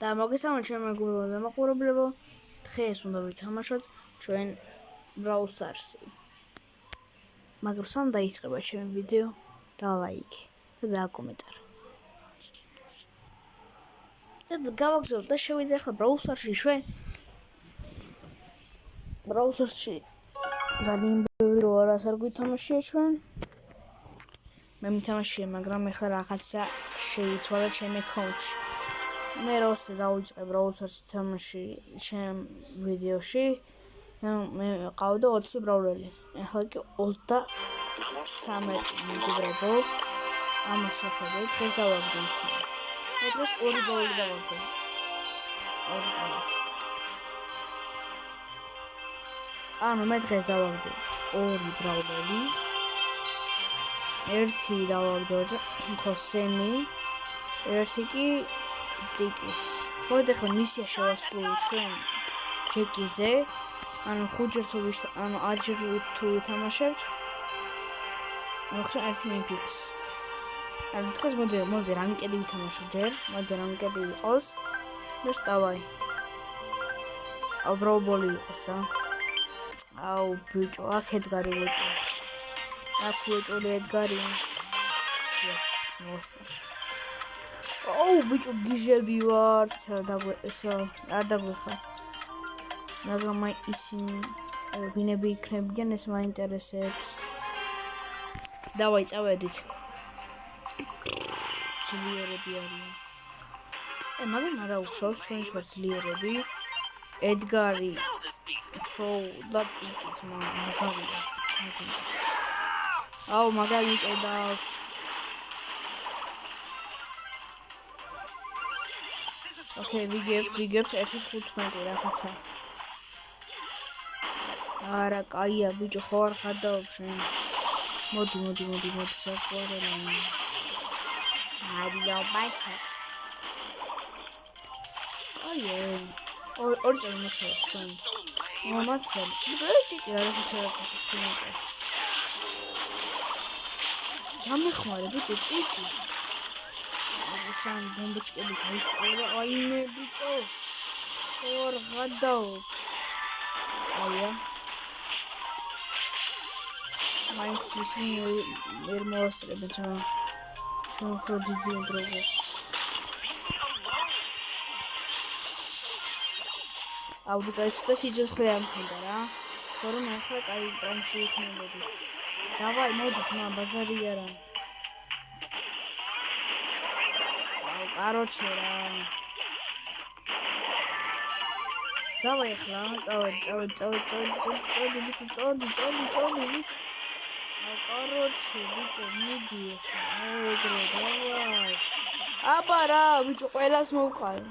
და მოგესალმებით ჩემო მეგობრებო, დღეს უნდა ვითამაშოთ ჩვენ Brawl Stars-ი. მაგრამ სამ დაიწყება ჩემი ვიდეო და ლაიქი და დაკომენტარა. და გავაგზავნოთ და შევიდეთ ახლა Brawl Stars-ში ჩვენ. Brawl Stars-ში ძალიან ბევრი რო არას არ გვითამაშია ჩვენ. მე მითამაშია, მაგრამ ეხლა რაღაცა შეიცვალა ჩემი აკაუნტში. მე როცა დავიწყე Brawl Stars-ი თამაში ჩემ ვიდეოში, მე ყავდა 20 ბრავლერი. ეხლა კი 23 მეგობრებო. ამას შეხედეთ, დღეს დავაგდე ისე. მე დღეს 2 ბრავლერი დავაგდე. ანუ მე დღეს დავაგდე 2 ბრავლერი. ერთი დავაგდე ხოსემი, ერთი კი დიკი. მოდი ახლა მისია შევასრულოთ ჩვენ ჯეკიზე. ანუ 5 ჯერ ანუ 10 ჯერ თუ ვითამაშებთ, მოხდა ერთი მიფიქს. ანუ დღეს მოდი რანკედი ვითამაშოთ ჯერ, მოდი რანკედი იყოს. ნუ დავაი. აბრობოლი იყოს რა. აუ ბიჭო, აქ ედგარი ბიჭო. აქ ბიჭო ედგარი. yes, მოსა. აუ ბიჭო გიჟები ვარ, არ დაგვეხა. მაგრამ ისინი ვინები იქნებიან, ეს მაინტერესებს. დავაი წავედით. ძლიერები არიან. მაგრამ არა უშავს ჩვენს ძლიერები. ედგარი, პროუ და პიკის მაგარია. აუ მაგარი ჭედავს. ოკეი, ვიგებთ 1.15 რაღაცა. არა, კაია ბიჭო, ხო არ ხარდაობ შენ. მოდი საყვარელი. აიო, ბაისა. აიო. ორი წელი მოწევ შენ. მომაცემ. ბიჭო, არა შეიძლება. გამეხმარე ბიჭო, ტიკი. სამ ბომბოჭკები გაისწორა. აიმე ბიჭო. ორ ღადაო. აია. მაინც ისინი ვერ მოასწრებთ რა. უფრო დიდი დროა. აუ ბიჭო, ეს და სიძულხე ამხანდა რა. თორემ ახლა კაი პრანჩი იქნებოდი. დავაი, მოდი ძმა, ბაზარი არა. აუ, კაროჩე რა. დავაი ახლა, წავედი, ბიჭო, წოდი. კაროჩე, ბიჭო, მიდი ახლა. ეგრე, დავაი. აბა რა, ბიჭო, ყველას მოვყალე.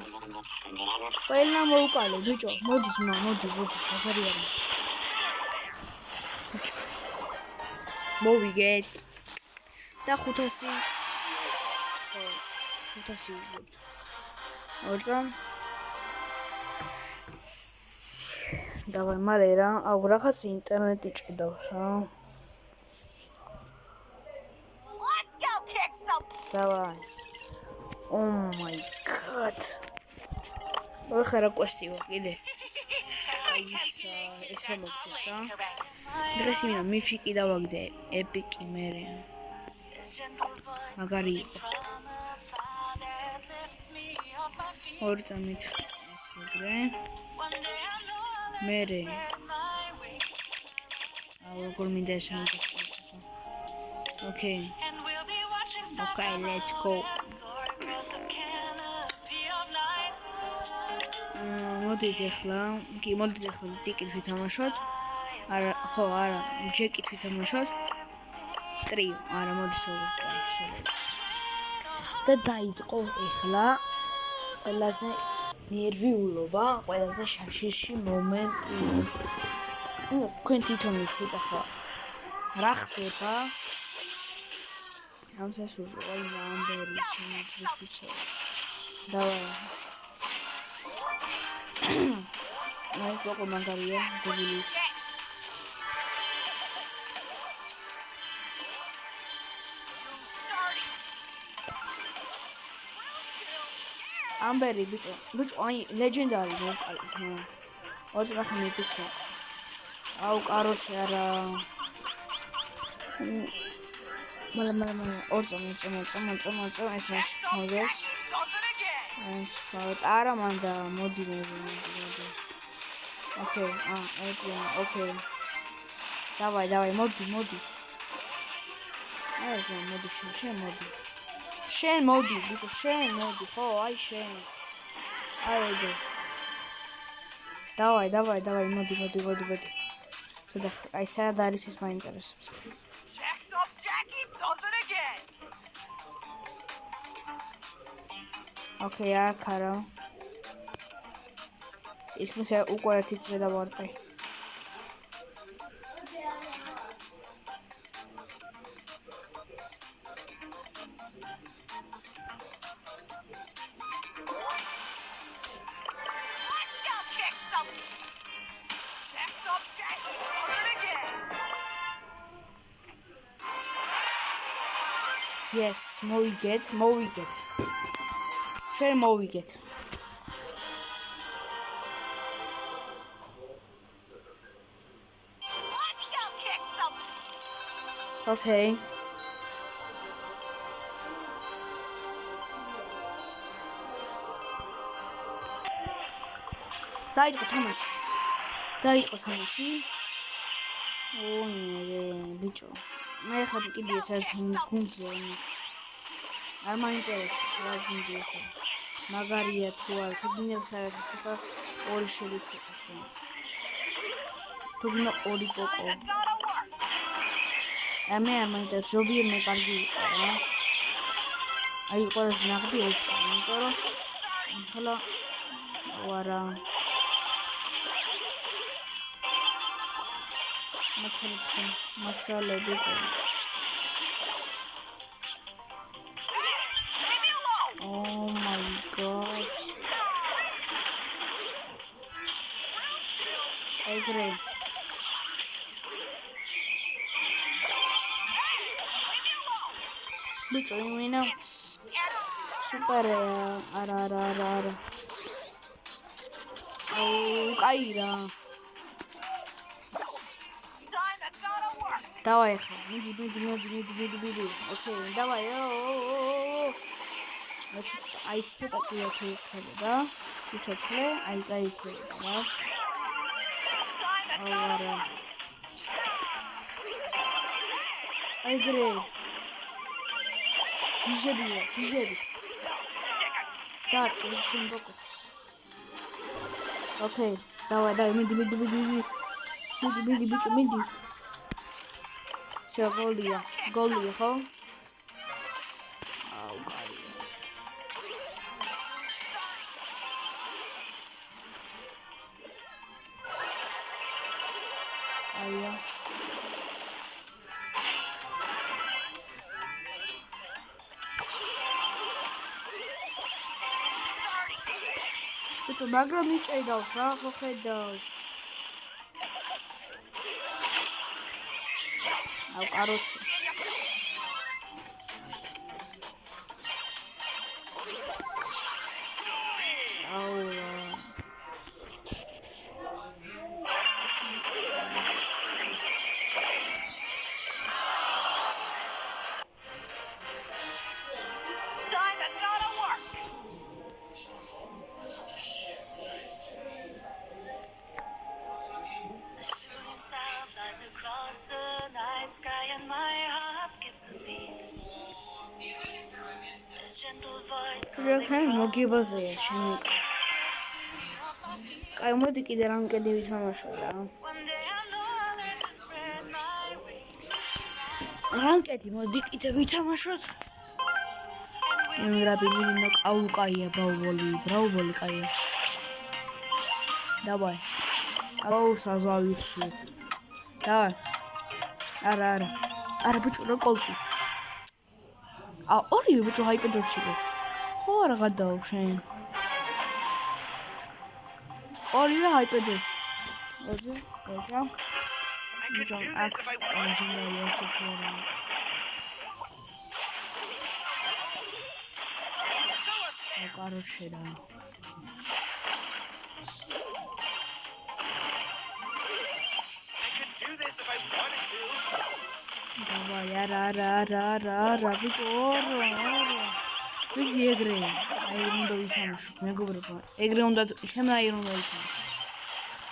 ყველა მოვყალე, ბიჭო, მოდი ძმა, მოდი, ბაზარი არა. მოვიგეთ. და 500. ხო, 500 ვიგებთ. ორწა. დავაი, მალე რა, აუ რაღაც ინტერნეტი ჭედავს რა. დავაი. Oh my god. ოხ რა კვესტი ვარ კიდე. ესე მოგწეს რა. დღეს ინა მიფიკი დავაგდე, ეპიკი მერე. მაგარი იყო. ორი წამით ესეგრე. მერე. აუ როგორ მინდა ეს ამბობ. Okay, let's go. მოდით ახლა ტიკით ვითამაშოთ. არა, ჯეკით ვითამაშოთ. ტრიო, არა, მოდი სოლო. და დაიწყო ახლა ყველაზე ნერვიულობა, ყველაზე შაშიში მომენტი. თქვენ თვითონ იცით ახლა რა ხდება? ამ სასურვო აი ნამბერი შემიძლია. დავაი. აი როგორ მაგარია, დებილი. ამბერი ბიჭო აი ლეგენდარი მოვყალით ოთხი მიფიქრე აუ კაროჩე არა მალა ორწო ეს მაშინ მოვიდეს არა მანდა მოდი ოკეი ოკეი დავაი მოდი ეს მოდი შენ მოდი ბიჭო შენ მოდი ხო აი შენ აი დავაი მოდი აი სად არის ეს მაინტერესებს ოკეი აქარა ისმის უკვე ერთი წრე დავარტყი Yes, მოვიგეთ. შენ მოვიგეთ. Okay. დაიწყო თამაში. ბიჭო. მე ხარ კიდე ეს გუნდზე. არ მაინტერესებს რა გუნდი ხო. მაგარია თუ არა, თუ გინდა საერთოდ ორი შედის იყოს. თუ გინდა ორი პოკო. მე არ მაინტერესებს, ჯობია მე კარგი იყო რა. აი ყველაზე ნახდი ეს, იმიტომ რომ ხოლო ვარა მასალები Oh my god. Agree. Bicho, you know. Super ara. Oh, caída. Давай, миди. Окей, давай. აი ცოტა კიდე და უჩაცხლე აი გაიქნება რა არა აი გრე ბიჟები და შინბოკო ოკეი დავაი მიდი ბიჭო მიდი შეგოლია ხო აუ გაი Aia. Bicho, მაგრამ მიჭედავს რა, ხო ხედავ. აუ, კაროჩე. აუ. Რაკან მოგიბაზეა ჩემი. კაი მოდი კიდე რანკედი ვითამაშო რა. რანკედი მოდი კიდე ვითამაშოთ. რა ბიბლინა აუ კაია ბრავული კაია. Давай. აუ საზავიცი. Давай. არა ბიჭო რა კოლკი. ორი ბიჭო ჰაიპედროპშიკო. ხო არა გადავა შენ. ორი რა ჰაიპედროპ. ოჯა. კაროჩე რა. დავაი არა ბიჭო ვიცი ეგრე აი უნდა ვითამაშოთ მეგობრებო ეგრე უნდა შემნაირ უნდა ვითამაშოთ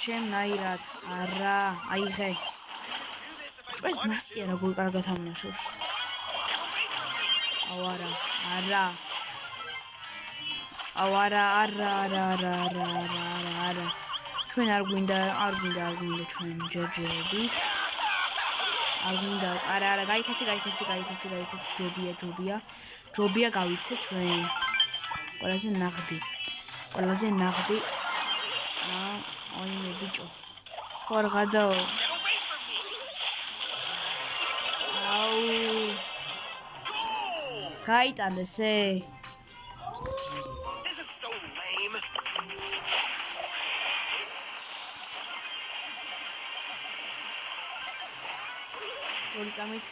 შემნაირად არა აიღე ეს ნასტია როგორ კარგად ამაშობს აუ არა ჩვენ არ გვინდა ჩვენ ჯერჯერობით არ გვინდა არა გაიქეცი ჯობია გავიქცე ჩვენ ყველაზე ნაღდი აი მე ბიჭო ხარ გადაო აუ გაიტანესე ორი წამით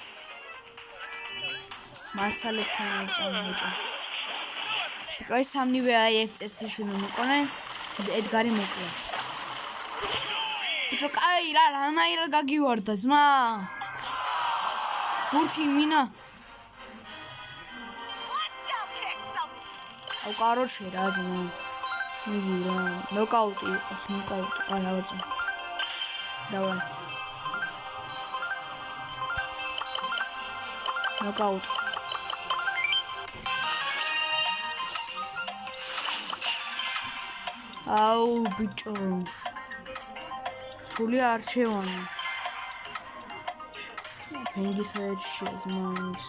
მასალე ხმეჭა ბიჭო ეს სამნივე აი ერთ წერთში მომიყვნენ ედგარი მოკლავს ბიჭო კაი რა რანაირად გაგივარდა ძმა გურჩი მინა აუ კაროჩე რა ძმა მიდი რა ნოკაუტი იყოს არა ვაწა დავაი ნოკაუტ აუ ბიჭო სული არჩევანი ფენგის ეჭი ზმანს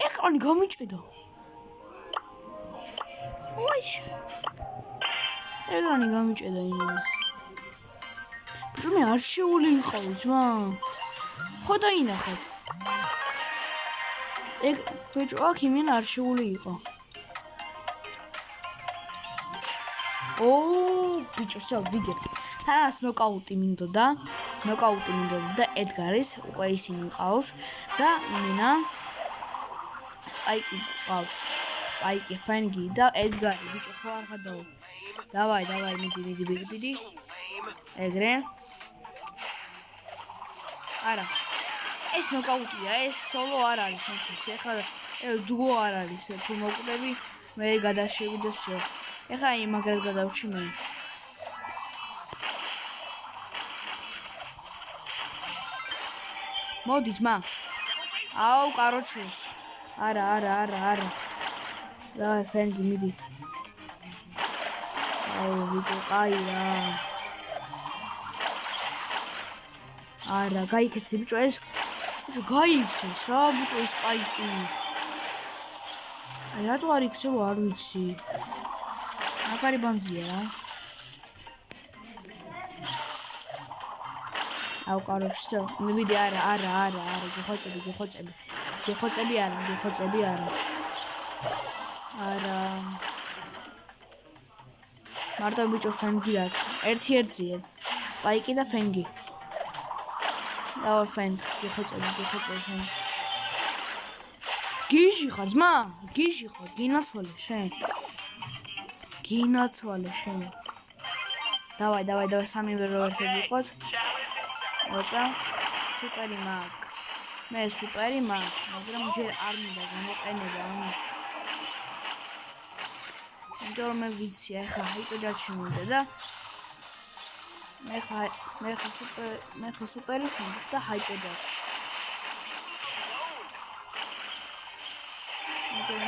ეკრანი გამიჭედა ოი ეკრანი გამიჭედა იმენ ბიჭო მე არ შეული ვიყავი ძმა ხო დაინახეთ ეგ ბიჭო აქ იმენ არ შეული იყო ბიჭო სა ვიგებთ თანაც ნოკაუტი მინდოდა და ედგარის უკვე ისინი მყავს და იმენა სპაიკი ყავს სპაიკი ფენგი და ედგარი ბიჭო ხო არ გადაო დავაი მიდი ეგრე არა ეს ნოკაუტია ეს სოლო არ არის შემთხვევაში ეხლა დუო არ არის თუ მოკვდები მე გადაშევიდე всё ეხლა იმაგრად გადავში მე მოდი ძმა აუ კაროჩე არა და ფენგი მიდი აუ ვიდო კაი რა არა გაიქეცი ბიჭო ეს ბიჭო გაიქცეს რა ბიჭო ეს სპაიკი აი რატო არ იქცევ არ ვიცი მაგარი ბანზია რა აუ კაროჩე всё მივიდი არა გეხოცები არა მარტო ბიჭო ფენგი აქვს ერთ-ერთია სპაიკი და ფენგი ფენგი გეხოცები გიჟი ხარ ძმა გინაცვალე შენ დავაი სამი ვეროერთები იყოთ ოცა სუპერი მაგ მე სუპერი მაგ მაგრამ ჯერ არ მინდა გამოყენება იმიტომ მე ვიცი ახლა ჰაიპერჯარში მინდა და მე ხა სუპერის მინდა და ჰაიპერჯარში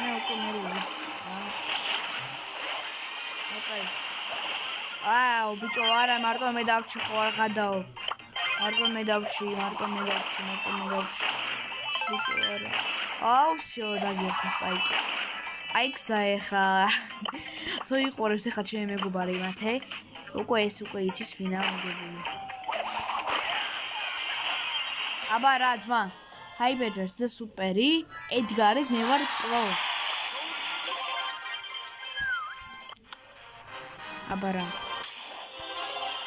მე უკვე მე ვიცი ოკეი აუ ბიჭო არა მარტო მე დავჭი ხო არ გადაო მარტო მე დავჭი ბიჭო არა აუ всё დაგიერთე სპაიკს აეხა თუ იყურებს ახლა ჩემი მეგობარი მათე უკვე იცის ვინ ამოგებული აბა რა ძმა ჰაიპერჯარს და სუპერი ედგარით მე ვარ პრო აბა რა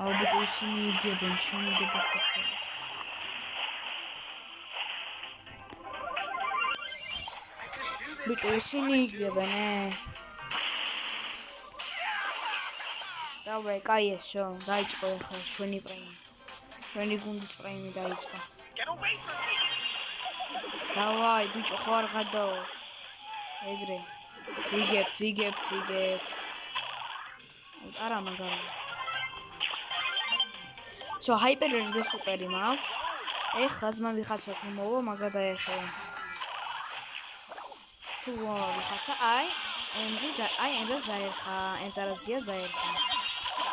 ალბათ ისინი იგებენ ჩემი დედასთან. ბიჭო ისინი იგებენ დავაი კაიეთო დაიწყო ახლა ჩვენი პრემი ჩვენი გუნდის პრემი დაიწყო დავაი ბიჭო ხო არ გადაო ეგრე ვიგებთ არა მაგარი So hyper is the super mouse. Ეხლა ძმა ვიხაცა თუ მოვა მაგა დაეხლა. თუ ვიხაცა აი ენზს დაეხლა, ენზარაზიას დაეხლა.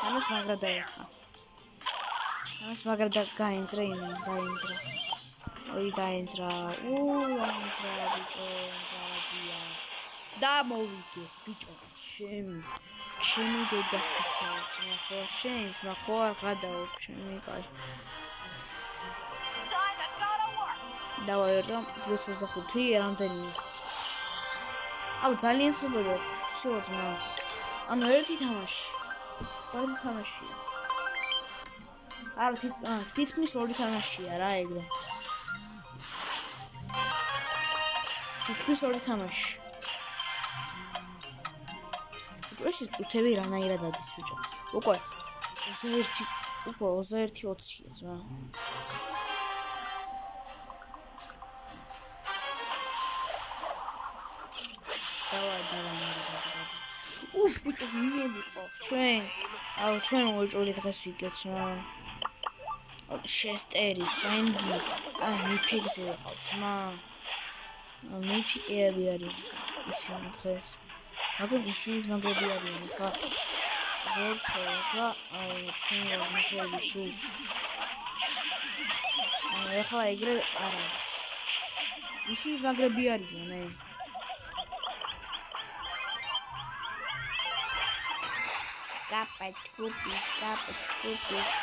ამას მაგრა დაეხლა. ამას მაგრა გაენძრა დაენძრა. ოი დაენძრა. ენზრა ბიჭო ენზარაზიას. დამოვიგე ბიჭო შენი დედა სპეციალურად ხო შენს ხო არ გადაო ჩემი კაი დავაი რომ პლუს 25 რამდენია აუ ძალიან სუპერია შეოძმა ანუ ერთი თამაშია არა თითქმის ორი თამაშია რა ეგრე თითქმის ორი თამაში ეს წუთები რანაირად ადის ბიჭო უკვე 21:20-ია ძმა დავაი უფ ბიჭო მიიღო ჩვენ უეჭველი დღეს ვიგეთ ძმა შესტერი ფრენგი მიფიქზე ვიყავ ძმა მიფიქები არის ისინი დღეს მაგრამ ისინი მაგრები არიან ხა ვერ ხა ჩვენ მოხები სულ ეხლა ეგრე არ არის ისინი მაგრები არიან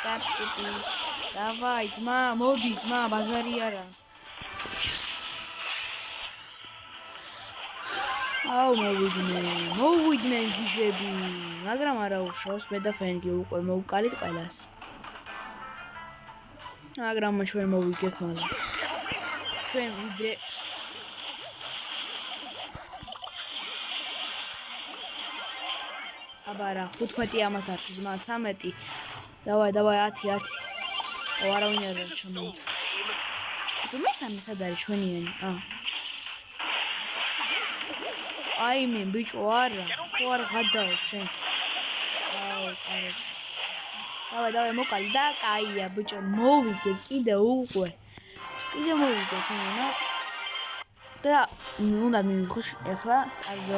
კაპიტი დავაი ძმა მოდი ძმა ბაზარი არა აუ მოვიდნენ გიჟები მაგრამ არა უშავს მე და ფენგი უკვე მოვკალით ყველას მაგრამ ჩვენ მოვიგეთ მაგრამ ჩვენ ვიდრე აბარა 15 ამათ არის ძმა 13 დავაი 10 ო არავინ არ არის შემოით თუ მესამე სად არის ჩვენიანი აი მე ბიჭო არა ხო არ გადაო შენ დავაი მოკალი და კაია ბიჭო მოვიგე კიდე უკვე მოვიგე შენ და უნდა მივიხოს ახლა სტარტ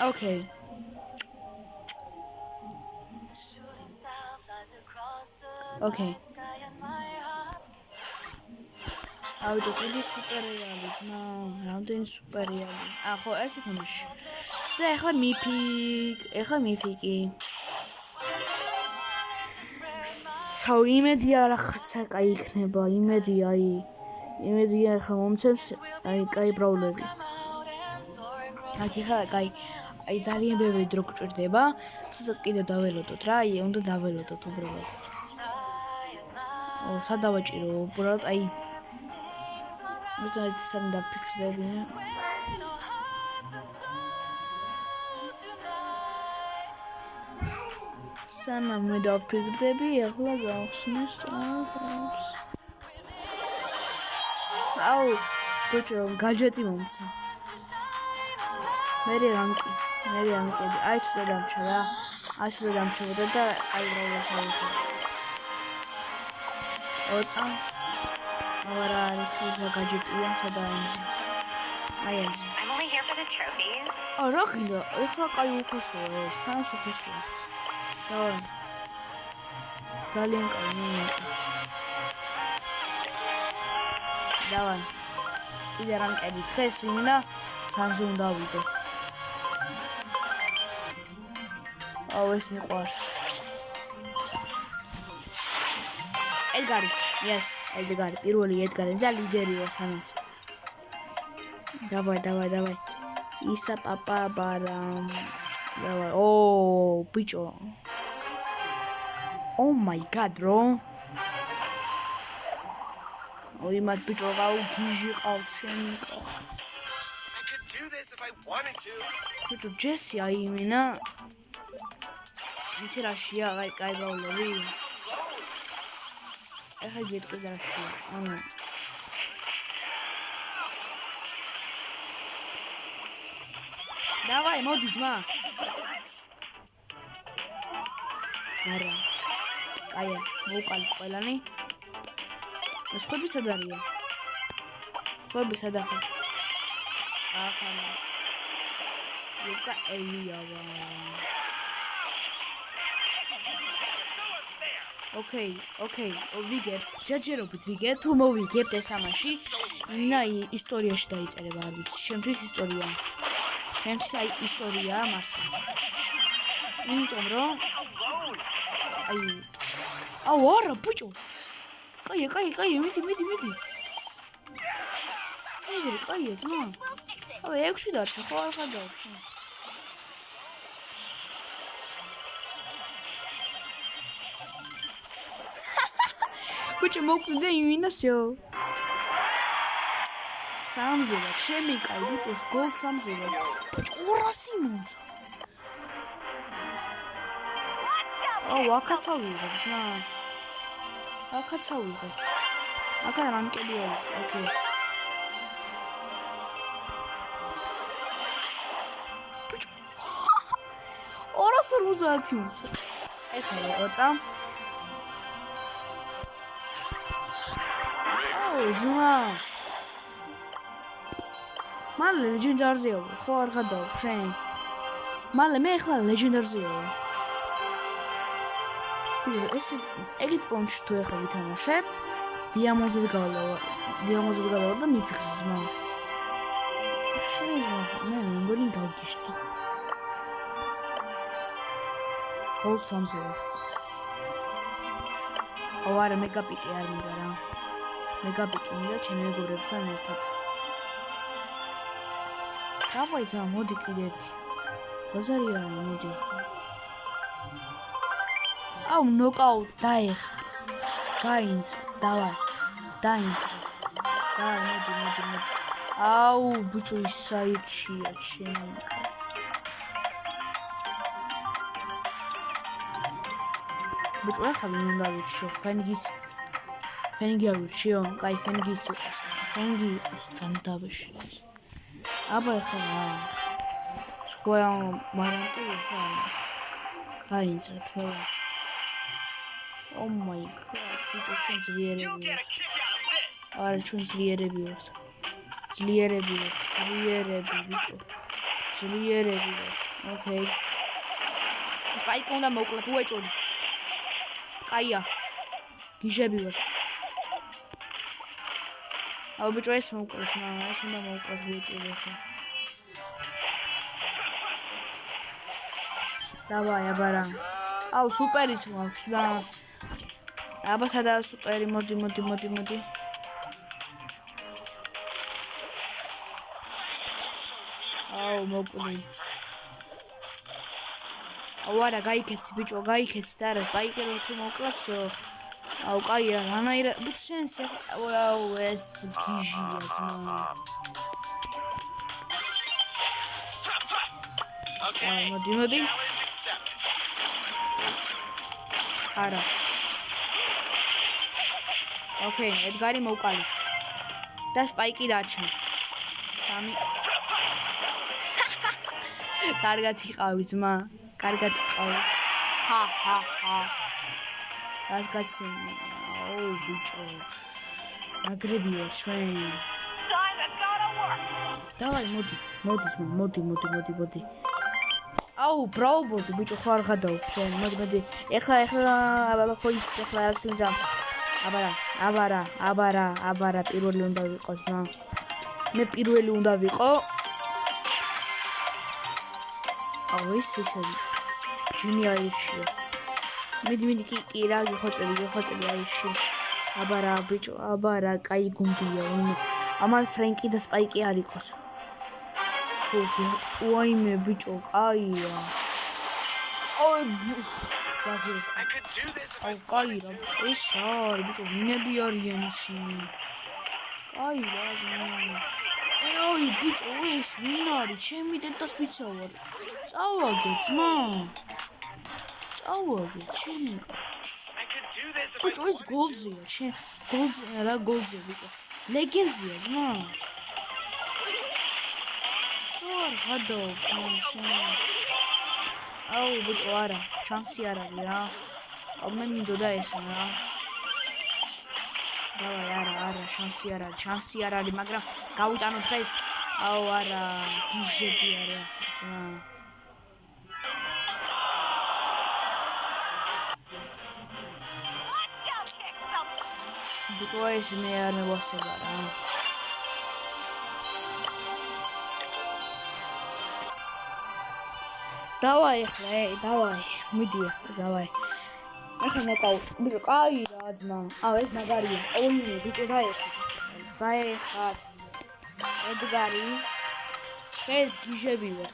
Okay. Okay. აუ ტოტი სუპერია ძმა რამდენი სუპერია ხო ესე თამაში და ეხლა მიფიკი აუ იმედია რაღაცა კაი იქნება იმედია ეხლა მომცემს აი კაი ბრაულერი აკი ხა კაი აი ძალიან ბევრი დრო გჭირდება ცოტა კიდე დაველოდოთ რა აი უნდა დაველოდოთ უბრალოდ სად დავაჭირო უბრალოდ აი მეტად სამ დაფიქრდები სანამ მე დავფიქრდები ახლა გავხსნეს აუ ბიჭო გაჯეტი მომცა მე რანკი აი ცოტა დამჩა რა და აი რაულასავით ოცა არა არის ის გაჯეტია სადაინზე აი ეს I'm only here for the trophies რა ხინდა ეხლა კაი უფასოა ეს თან უფასოა ძალიან კაი დავაი კიდე რანკები დღეს ვინა სანზე უნდა ვიდეს აუ ეს მიყვარს ედგარი პირველი ედგარი და ლიდერიო თანაც დავაი ისა პაპა ბარამ დავაი ო ბიჭო Oh my god bro ოი მათ ბიჭო გიჟი ყავს შენი ბიჭო ჯესი აიმინა იცი რაშია კაი ბაულები ეხა გეტყვი და რაშია ანუ დავაი მოდი ძმა არა კაია მოვყალით ყველანი სხვები სად არიან სხვები სად ახლა ახლა ლუკა ელიავა ოკეი ვიგებთ ჯერჯერობით ვიგებთ თუ მოვიგებთ ეს თამაში ნაი ისტორიაში დაიწერება არ ვიცი ჩემთვის ისტორია ჩემთვის აი ისტორიაა მართლა იმიტომ რომ აუ არა ბიჭო კაია მიდი კაია ძმა აბა 6 დარჩა ხო არ ხარ დარჩა ბიჭო მოკვდა იმინასო სამზელა ჩემი კაი ბიჭოს გოლ სამზელა ბიჭო 200 მომწ აუ აკაცავიღე ძმა აკაცავიღე აკა რანკედია ოკეი 250 მომწ ეხლა როცა ძმა მალე ლეგენდარზეო ხო არ ხადაო შენ მალე მე ახლა ლეგენდარზეო ეს ეგეთ პონჩი თუ ახლა ვითამაშებ დიამონდზე გავლა და მიფიქრე ძმა შენ ძმა მე მგონი გავგიშტი გოლ სამზეო არა მეგაპიკი არ მინდა რა მეგაპიკი მინდა ჩემი მეგობრებთან ერთად დავაი ძმა მოდი კიდე ერთი ბაზარია მოდი აუ ნოკაუტ დაიხ გაინც დავაი მოდი აუ ბიჭო ის საიქშია ჩემი ბიჭო ახლა ვინ უნდა ვიჩიო ფენგი არ ვიჩიო კაი ფენგი იყოს თან დავეში აბა ახლა სხვა მარანტი ახლა გაინცრეთ Oh my god, ბიჭო ჩვენ ძლიერები არა ჩვენ ძლიერები ვართ ბიჭო ძლიერები ოკეი სპაიკი უნდა მოკლათ უეჭოდი კაია გიჟები ვართ აუ ბიჭო ეს მოკლათ ეს უნდა მოკლათ უეჭოდი ახლა დავაი აბარა აუ სუპერიც მაქვს და აბა სადაა სუპერი მოდი აუ მოკლი აუ არა გაიქეცი ბიჭო გაიქეცი და არა სპაიკერი თუ მოკლაცო აუ კაია რანაირა ბიჭო შენს აუ ეს გიჟია ძმა აუ მოდი არა ოკეი ედგარი მოვყალით და სპაიკი დარჩა 3 კარგად იყავი ძმა კარგად იყავი ჰა რას გაცინე აუ ბიჭო მაგრები ვარ ჩვენ დავაი მოდი აუ ბრაუბოდი ბიჭო ხო არ გადაო ჩვენ მოდი ეხლა ხო ის ეხლა არ სიმძა აბარა პირველი უნდა ვიყოს ნა მე პირველი უნდა ვიყო აუ ეს ჯინი აიში მიდი კი რა გიხოცები აიში აბარა ბიჭო აბარა კაი გუნდია ამან ფრენკი და სპაიკი არ იყოს ვაიმე ბიჭო კაია აუ კაი რა ეს არის ბიჭო ვინები არიან ისინი აი რა ой, ბიჭო, ეს ვინ არის? ჩემი დედას ბიცა ვარ. წავაგე, ძმა. წავაგე, ჩემი. ბიჭო, ეს გოლზია, შენ გოლზია რა გოლზია, ბიჭო. ლეგენდზია, ძმა. არ გადაო, შენ. აუ, ბიჭო, არა, შანსი არ არის რა. აუ, მე მინდოდა ესა რა. დავაი, არა, შანსი არ არის, მაგრამ გავიტანოთ დღეს. აუ, არა, გიჟები არა, ძმა. ბიჭო, ეს მე არ მევასება რა. დავაი ახლა, დავაი, მიდი ახლა, დავაი. ახლა მოკავ, ბიჭო, კაი რა ძმა. აუ, ეს მაგარია. ოინე, ბიჭო, დაეხათ. ედგარი. ეს გიჟები ვარ.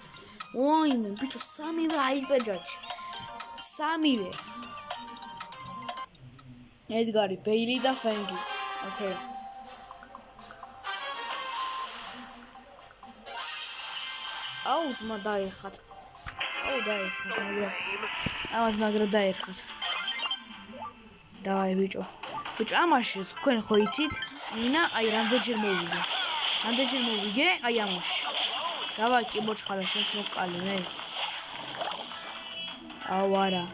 ოინე, ბიჭო, სამივე აიპეჯაჩი. სამივე. ედგარი, ბეილი და ფენგი. ოკეი. აუ, ძმა, დაეხათ. აუ, დაეხათ, ამას მაგრა დაერხათ. დავაი, ბიჭო. ბიჭო, ამაში თქვენ ხო იცით? მინა, აი, რამდენჯერ მოვიგე, აი ამაში. დავაი, კი მოჩხარა, შენს მოკალი, მე. აუ, არა.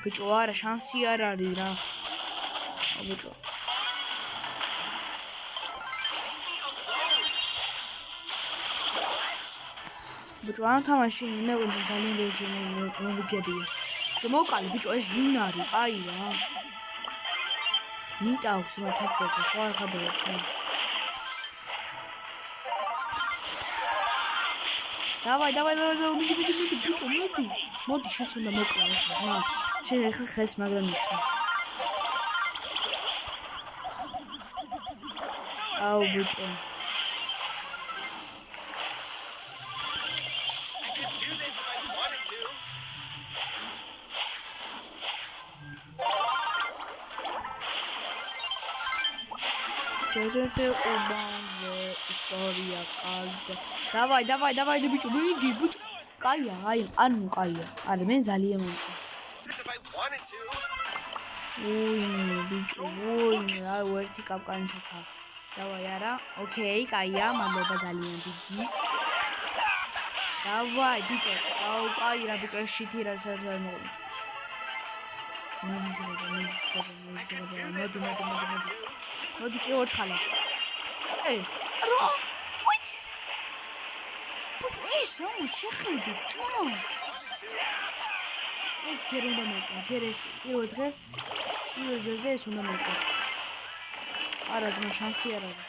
ბიჭო, არა, შანსი არ არის რა. აუ, ბიჭო. ბიჭო, ამ თამაში მე ვინმე ძალიან ბევრჯერ მოვიგებია. მოკალი, ბიჭო, ეს ვინ არის? აი რა. ნიტა აქვს მათაკოზე, ხო არ ხადაა ჩვენ. დავაი, მიდი, ბიჭო, მიდი. მოდი, შენს უნდა მოკლა ეს რა. შენ ახლა ხელს მაგრამ ნიშნა. აუ, ბიჭო. Joseph Obamze история კალდა. დავაი, ბიჭო, მიდი, ბიჭო. კაია, არ მოკაია. არა, მე ძალიან მომწონს. ოინე, ბიჭო, აი, ერთი კაპკანი ჩაქა. დავაი, არა. ოკეი, კაია, მადლობა ძალიან დიდი. დავაი, ბიჭო, აუ, კაი რა, ბიჭო, ეს შითი რა საერთოდ არ მოგვიწევს. მოდი კი ოჩხალა. რა? ვით? ეს რა შეხედე, ძმა? ეს ჯერ უნდა მოკლა, ჯერ ეს პირველ დღეზე ეს უნდა მოკლა. არა, ძმა, შანსი არ არის.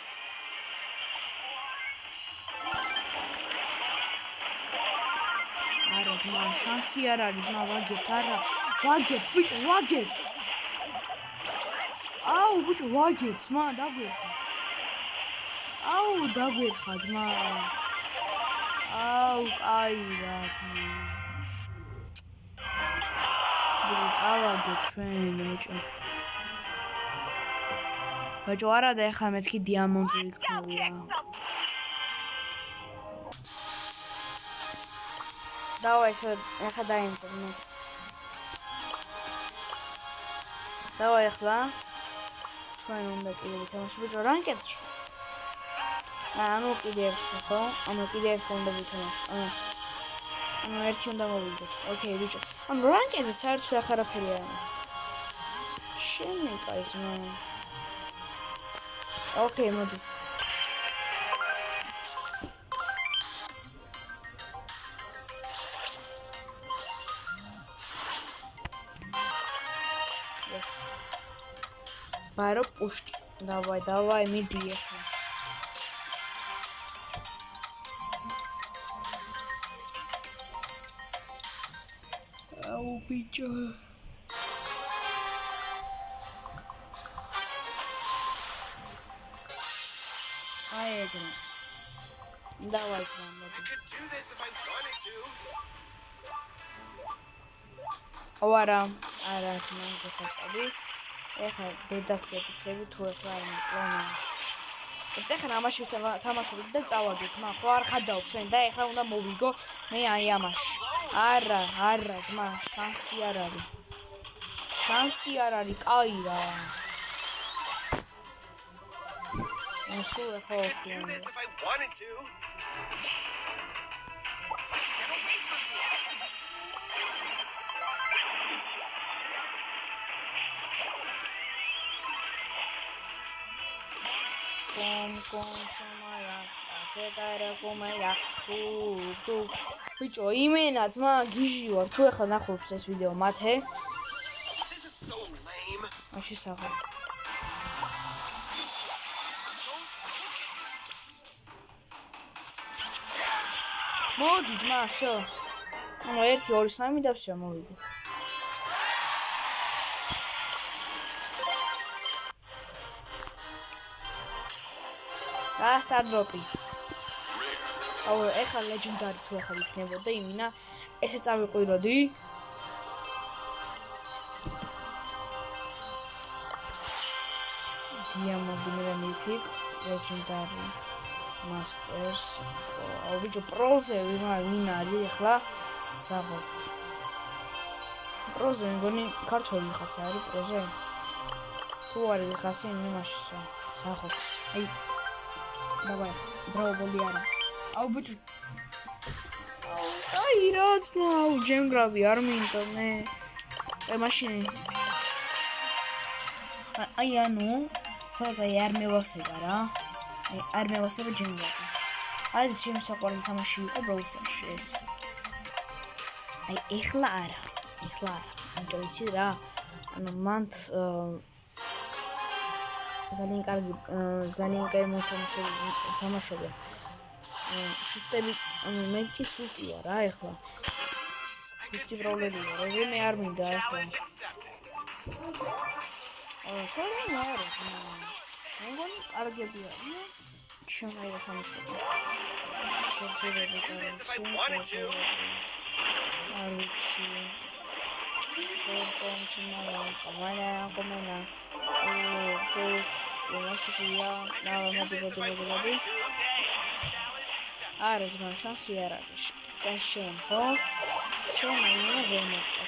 არა, ძმა, შანსი არ არის, ძმა, ვაგებთ, არა. ვაგებ, ბიჭო, ვაგებ. აუ, ბიჭო, ვაგებ, ძმა, დაგვერხა. აუ, დაგვერხა, ძმა. აუ, კაი რა, ძმა. ბიჭო, წავაგებ ჩვენ, ბიჭო. ბიჭო, არა და ეხლა მეთქი დიამონტი ვიქნები რა. დავაი, ეხლა დაინწრნეს. დავაი, ეხლა ჩვენ უნდა კიდე ვითამაშო, ბიჭო, რანკედში. ანუ კიდე ერთი ხო? ანუ კიდე ერთი უნდა ვითამაშო. ანუ ერთი უნდა მოვიგოთ. ოკეი, ბიჭო. ანუ რანკედზე საერთოდ აღარაფერი არ არის. შენი კაი ძმა. ოკეი, მოდი. ბარო პუშკი. დავაი, მიდი ახლა. აუ, ბიჭო. აი ეგრე. დავაი, მოდი. არა, ძმა, გეხსოვდი. ეხლა დედას გეფიცები თუ ეხლა არ მოკლონა. ეხლა ამაში თამაშობთ და წავაგეთ, ძმა, ხო არ ხადაობ შენ და ეხლა უნდა მოვიგო მე აი ამაში. არა, ძმა, შანსი არ არის. კაი რა. სულ ეხლა ბიჭო, იმენა ძმა, გიჟი ვარ, თუ ეხლა ნახულობს ეს ვიდეო მათე. მაშინ საღო. მოდი ძმა, всё. ანუ 1 2 3 და всё მოვიდე. Star drop-ი. აუ, ეხლა ლეგენდარი თუ ეხლა იქნებოდა იმინა, ესე წავიყვიროდი. Diamond Mythic, Legendary Masters. აუ, ბიჭო, პროზე ვინ არის ეხლა? საღო. პროზე მგონი ქართველი ხას არის პროზე. თუ არის ხასი იმაშისო. საღო. აი Давай, браво, Болиара. Ау, бычу. Ай, рад, мау, джемграви, арминто, не. Ай, машини. Ай, ану. Сразу я армевасега, ра. Ай, армевасега джемграви. Ай, чем საყვარელი თამაში იყო ბროუსტერში ეს. Ай, ეხლა არა. ანუ იცი რა. ანუ მანდ ძალიან კარგი თამაშობენ. სისტემი მეტი სუსტია რა ეხლა. სუსტი პრობლემია, რომ მე არ მინდა ეხლა. ხომ არა. მეგონი კარგები არიან. შემაიღო თამაშობა. კომენა. არა ძმა, შანსი არ არის. და შენ ხო? შენ აინა ვერ მოხდა.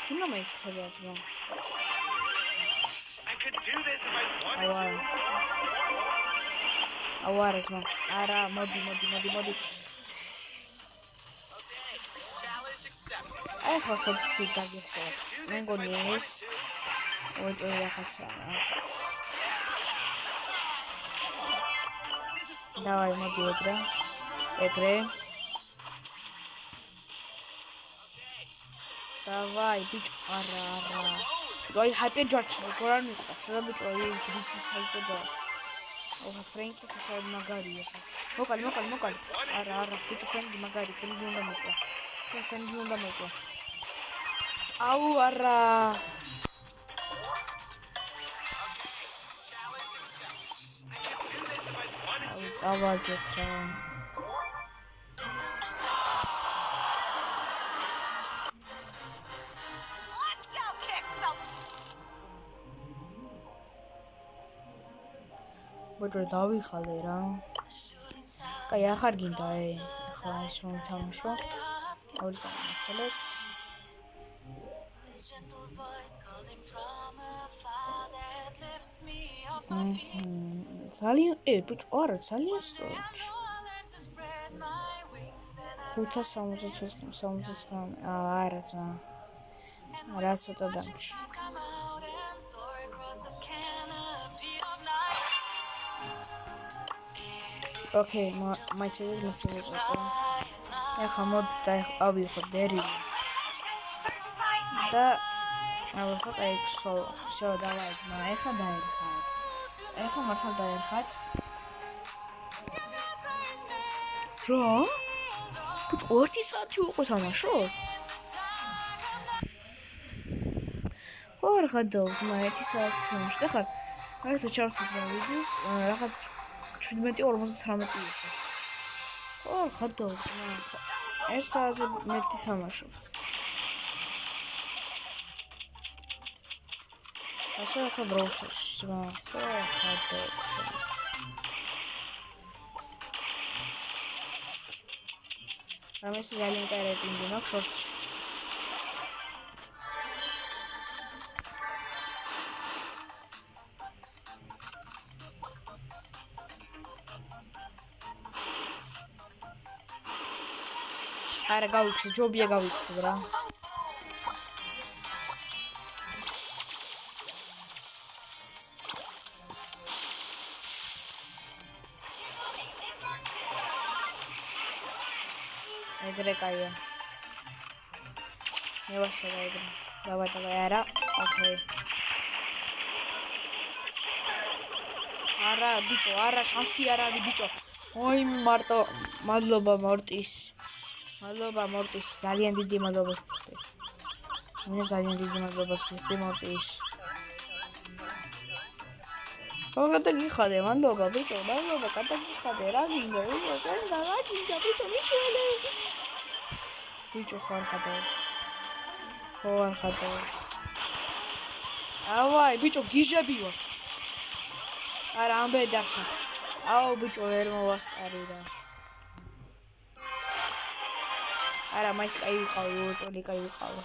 თუნდა მეიქცევა ძმა. აუ არა ძმა. არა, მოდი. აი ხო დაგიხო. მე მგონი ეს ოჯო ახასა. Давай, моди ეგრე. Давай, ბიჭო, არა. Აი ჰაიპერ ჯარჩი, გორან მიყვარს, რა ბიჭო, აი გრიფის ჰაიპერ ჯარჩი. აუ ფრენკი ხსად მაგარია. მოკალი. არა, ბიჭო, ფრენკი მაგარი, ფრენკი უნდა მოკლა. აუ არა. წავაგეთ რა. ბოჭო დავიხალე რა. კაი ახარ გინდა ახლა ეს რომ თამაშო. ორი წამოцалეთ. ძალიან ბიჭო არა ძალიან სწორად 569 არა ძმა რა ცოტა დამში ოკეი მაიცედი ეხლა მოდი და ავიღო დერილი და ავიღო აი სოლო всё давай ძმა ეხლა დაერხა ეხლა მართლა დაერხათ რა? ბიჭო 1 საათი უკვე თამაშო? არ ხადავ ძმა 1 საათი თამაშობ და ხარ რაღაცა ჩავსვით ვიდეოს რაღაც 17:59 იყო არ ხადავ ძმა 1 საათზე მეტი თამაშობ ასე ახლა ბროუსერში ძმა ხო ახლა რამეს ძალიან კარეტინგი მაქვს შორტში არა გავიქცე ჯობია გავიქცე რა ეგრე კაია მე ვასება ეგრე დავატოვე არა ოკეი არა ბიჭო არა შანსი არ არის ბიჭო ой მარტო მადლობა მორტის ძალიან დიდი მადლობა მე ძალიან დიდი მადლობა გიხდი მორტისოგადა გიხადე მადლობა ბიჭო მადლობა გადაგიხადე რა გინდა ბიჭო მიშელე ბიჭო ხარ ხადე ავაი ბიჭო გიჟები ვარ არა ამბე დახშა აუ ბიჭო ვერ მოვასწარი რა არა მაის კაი ვიყავი უწოლი კაი ვიყავი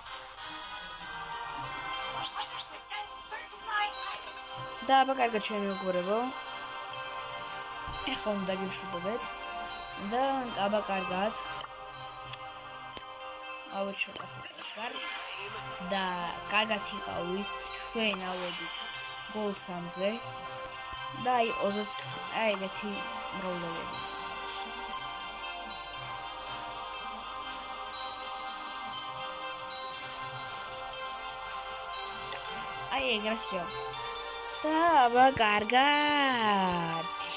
და აბა კარგად ჩემი მეგობრებო ეხლა უნდა გიმშვიდობეთ და აბა კარგად ავეჩვენ ახლა და კარგად იყავით ჩვენ ავედით გოლ 3-ზე და აი 20 ეგეთი როლები აი ეგრესიო და აბა კარგად